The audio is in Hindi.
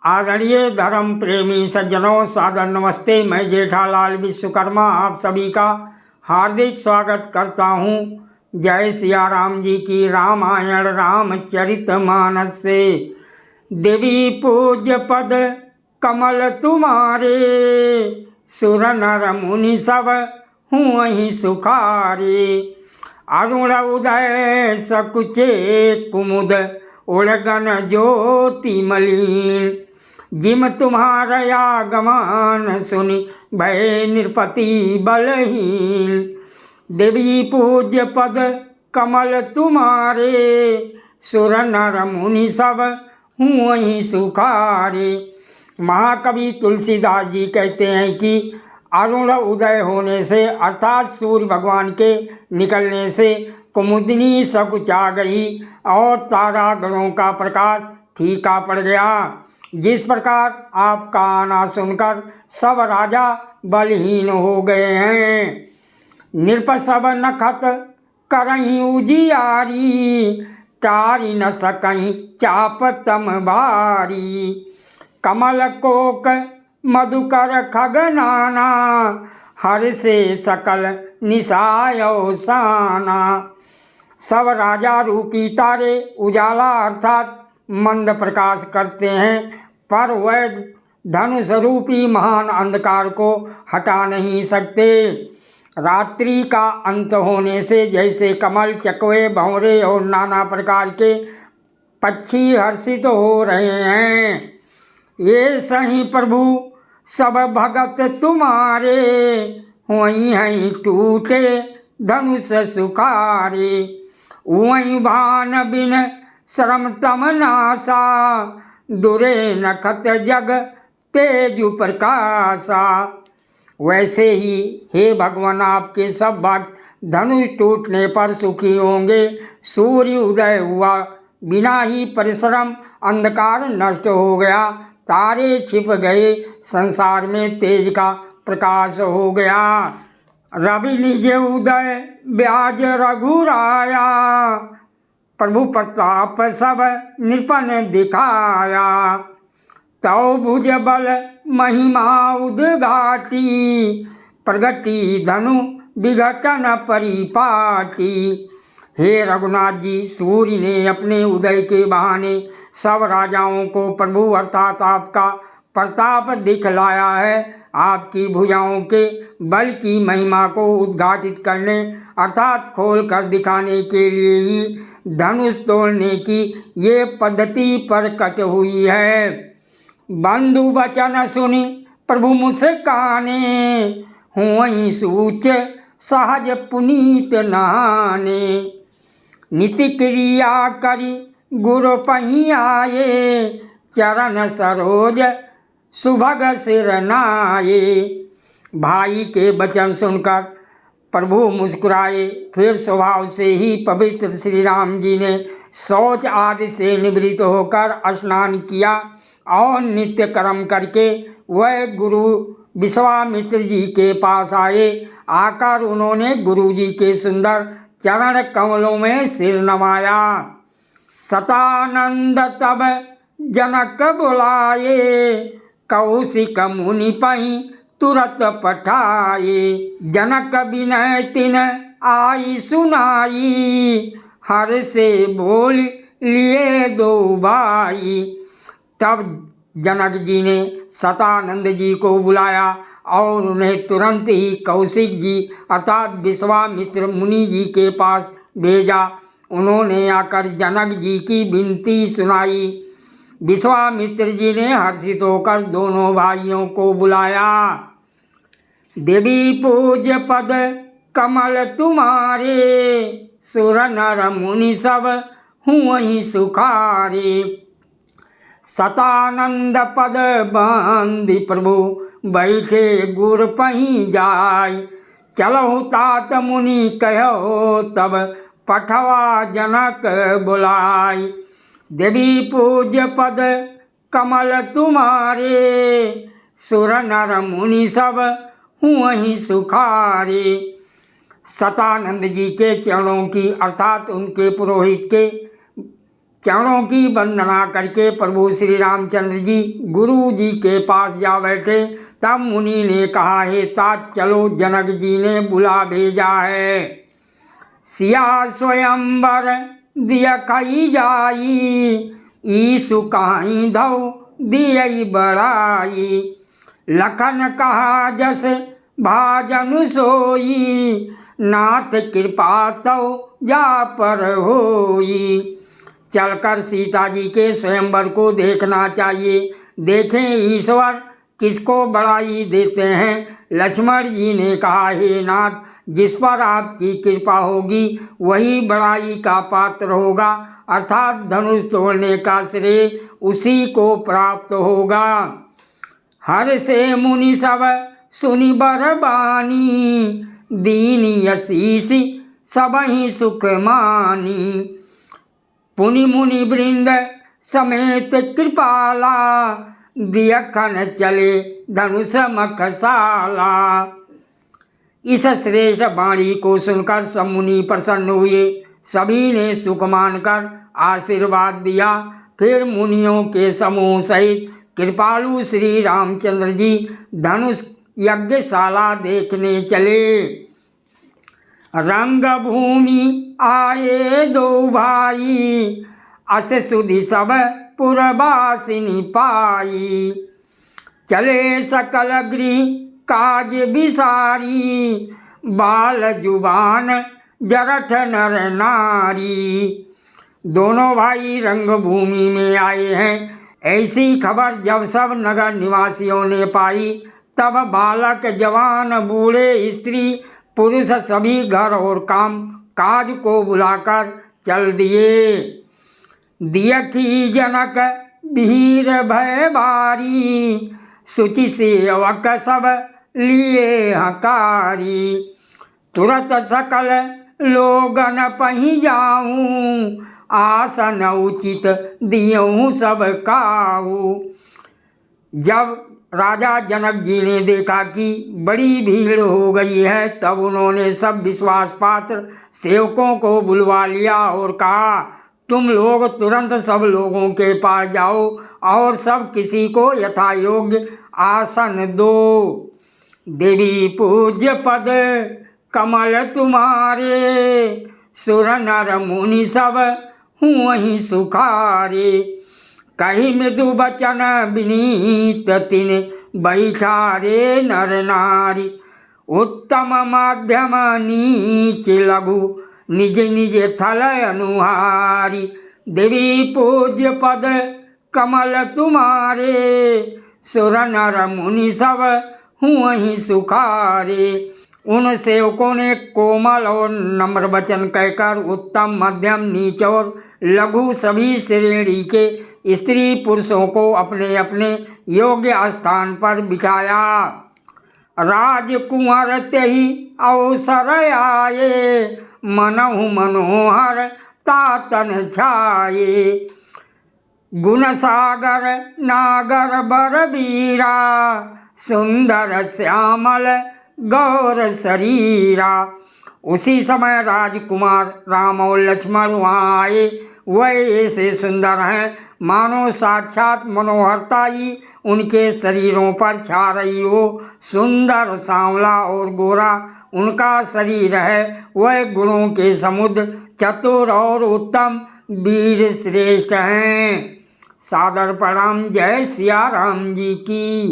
आदरणीय धर्म प्रेमी सज्जनों, सादर नमस्ते। मैं जेठालाल विश्वकर्मा आप सभी का हार्दिक स्वागत करता हूँ। जय सिया राम जी की रामायण रामचरितमानस से। देवी पूज्य पद कमल तुम्हारे, सुर नर मुनि सब हुँ सुखारे। अरुण उदय सकुचे कुमुद, उड़गन ज्योति मलिन। जिम तुम्हारा आगमन सुनि, भय नृपति बलहीन। देवी पूज्य पद कमल तुम्हारे, सुर नर मुनि सब हुँ सुखारे। महाकवि तुलसीदास जी कहते हैं कि अरुण उदय होने से अर्थात सूर्य भगवान के निकलने से कुमुदिनी सकुचा गई और तारागणों का प्रकाश फीका पड़ गया। जिस प्रकार आपका आना सुनकर सब राजा बलहीन हो गए हैं। नृप सब नखत करहीं उजियारी, टारी न सकहीं चाप तम भारी। कमल कोक मधुकर खगनाना, हर से सकल निसायो साना। सब राजा रूपी तारे उजाला अर्थात मंद प्रकाश करते हैं, पर वह धनुष रूपी महान अंधकार को हटा नहीं सकते। रात्रि का अंत होने से जैसे कमल, चकवे, भंवरे और नाना प्रकार के पक्षी हर्षित हो रहे हैं, ये सही प्रभु सब भगत तुम्हारे, वहीं हैं टूटे धनुष सुखारे। वहीं भान बिन श्रम तम नासा, दुरे नखत जग तेजु प्रकाशा। वैसे ही हे भगवान आपके सब भक्त धनुष टूटने पर सुखी होंगे। सूर्य उदय हुआ, बिना ही परिश्रम अंधकार नष्ट हो गया, तारे छिप गए, संसार में तेज का प्रकाश हो गया। रवि निज उदय ब्याज रघुराया, प्रभु प्रताप सब निपन दिखाया। तौ भुज बल महिमा उद्घाटी, प्रगति धनु विघटन परिपाटी। हे रघुनाथ जी, सूर्य ने अपने उदय के बहाने सब राजाओं को प्रभु अर्थात आपका प्रताप दिखलाया है। आपकी भुजाओं के बल की महिमा को उद्घाटित करने अर्थात खोल कर दिखाने के लिए ही धनुष तोड़ने की ये पद्धति प्रकट हुई है। बंधु वचन सुनि प्रभु मुस्काने, हुँ सूच सहज पुनीत नहाने। निति क्रिया करी गुरु पहीं आए, चरण सरोज सुभग सिर नाये। भाई के वचन सुनकर प्रभु मुस्कुराए। फिर स्वभाव से ही पवित्र श्री राम जी ने शौच आदि से निवृत्त होकर स्नान किया और नित्य कर्म करके वह गुरु विश्वामित्र जी के पास आए। आकर उन्होंने गुरु जी के सुंदर चरण कमलों में सिर नवाया। सतानंद तब जनक बुलाए, कौशिक मुनि पहीं तुरत पठाए। जनक विनय तिन आई सुनाई, हर से बोल लिए दो भाई। तब जनक जी ने सतानंद जी को बुलाया और उन्हें तुरंत ही कौशिक जी अर्थात विश्वामित्र मुनि जी के पास भेजा। उन्होंने आकर जनक जी की विनती सुनाई। विश्वामित्र जी ने हर्षित होकर दोनों भाइयों को बुलाया। देवी पूज्य पद कमल तुम्हारे, सुर नर मुनि सब हुँ सुखारे। सतानंद पद बंदी प्रभु, बैठे गुर पहीं जाय। चलहु तात मुनि कहो, तब पठवा जनक बुलाय। देवी पूज्य पद कमल तुम्हारे, सुर नर मुनि सब हुँ सुखारे। सतानंद जी के चरणों की अर्थात उनके पुरोहित के चरणों की वंदना करके प्रभु श्री रामचंद्र जी गुरु जी के पास जा बैठे। तब मुनि ने कहा, हे तात चलो, जनक जी ने बुला भेजा है। सिया स्वयंवर दियखई जाई, ईसु कहीं धौ दियई बड़ाई। लखन कहा जस भाजनु सोई, नाथ कृपा तौ जा पर होई। चलकर सीता जी के स्वयंवर को देखना चाहिए। देखें ईश्वर किसको बड़ाई देते हैं। लक्ष्मण जी ने कहा, हे नाथ, जिस पर आपकी कृपा होगी वही बड़ाई का पात्र होगा, अर्थात धनुष तोड़ने का श्रेय उसी को प्राप्त होगा। हर से मुनि सब सुनि बर बानी, दीन यशीष सबहि सुख मानी। पुनि मुनि वृंद समेत कृपाला, दियखन चले धनुष मखसाला। इस श्रेष्ठ वाणी को सुनकर सब मुनि प्रसन्न हुए। सभी ने सुख मानकर आशीर्वाद दिया। फिर मुनियों के समूह सहित कृपालु श्री रामचंद्र जी धनुष यज्ञशाला देखने चले। रंग भूमि आए दो भाई, अस सुधि सब पुरवासिनी पाई। चले सकल गृह काज बिसारी, बाल जुबान जरठ नर नारी। दोनों भाई रंगभूमि में आए हैं। ऐसी खबर जब सब नगर निवासियों ने पाई, तब बालक जवान बूढ़े स्त्री पुरुष सभी घर और काम काज को बुलाकर चल दिए। दियखी जनक भीर भय भारी, सुचि सेवक सब लिए हकारी। तुरत सकल लोगन पही जाऊं, आसन उचित दियऊं सब काऊ। जब राजा जनक जी ने देखा कि बड़ी भीड़ हो गई है, तब उन्होंने सब विश्वास पात्र सेवकों को बुलवा लिया और कहा, तुम लोग तुरंत सब लोगों के पास जाओ और सब किसी को यथा योग्य आसन दो। देवी पूज्य पद कमल तुम्हारे, सुर नर मुनि सब हुँ सुखारे। कही मृदु बचन विनीत तिन, बैठारे नर नारी। उत्तम माध्यम नीच लघु, निज निज थल अनुहारी। देवी पूज्य पद कमल तुम्हारे, सुर नर मुनि सब हुँ सुखारे। उन सेवकों ने कोमल और नम्र वचन कहकर उत्तम, मध्यम, नीच और लघु सभी श्रेणी के स्त्री पुरुषों को अपने अपने योग्य स्थान पर बिठाया। राजकुंवर तेहि अवसर आए, मनहु मनोहर तातन छाये। गुण सागर नागर बर बीरा, सुंदर श्यामल गौर शरीरा। उसी समय राजकुमार राम और लक्ष्मण वहाँ आए। वह ऐसे सुंदर हैं मानो साक्षात मनोहरता ही उनके शरीरों पर छा रही हो। सुंदर, सांवला और गोरा उनका शरीर है। वह गुणों के समुद्र, चतुर और उत्तम वीर श्रेष्ठ हैं। सादर प्रणाम। जय सिया राम जी की।